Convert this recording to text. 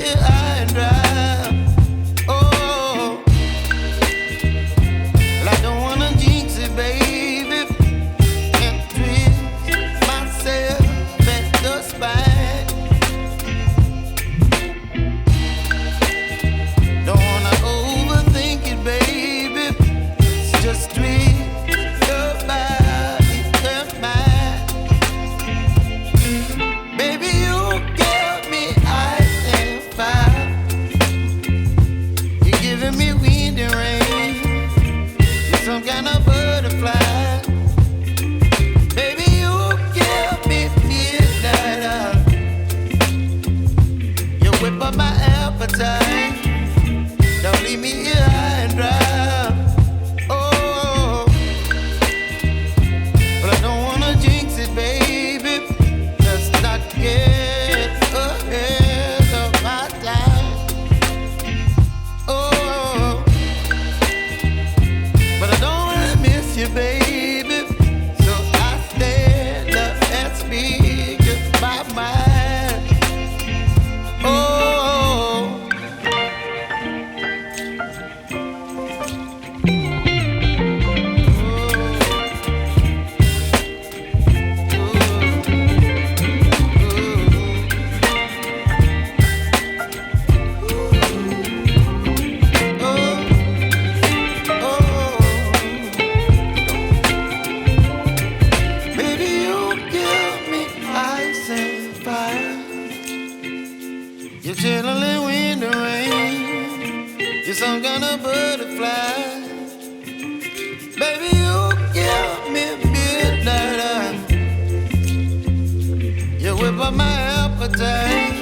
here high and dry. Oh, well, I don't wanna jinx it, baby, and twist myself at the spine. Don't wanna overthink it, baby. It's just twist your body and mine. Baby, you give me ice and fire. You're giving me wind and rain. You're some kind of butterfly. Baby, you give me midnight. You whip up my appetite. Don't leave me here high and dry. Oh, but I don't wanna jinx it, baby. Let's not get ahead of my time. Oh, but I don't wanna miss you, baby. So I stand up and speak my mind. Oh. Baby, you give me ice and fire. You're chilling wind and rain. You're some kind of butterfly. Baby, you give me midnight. You whip up my appetite.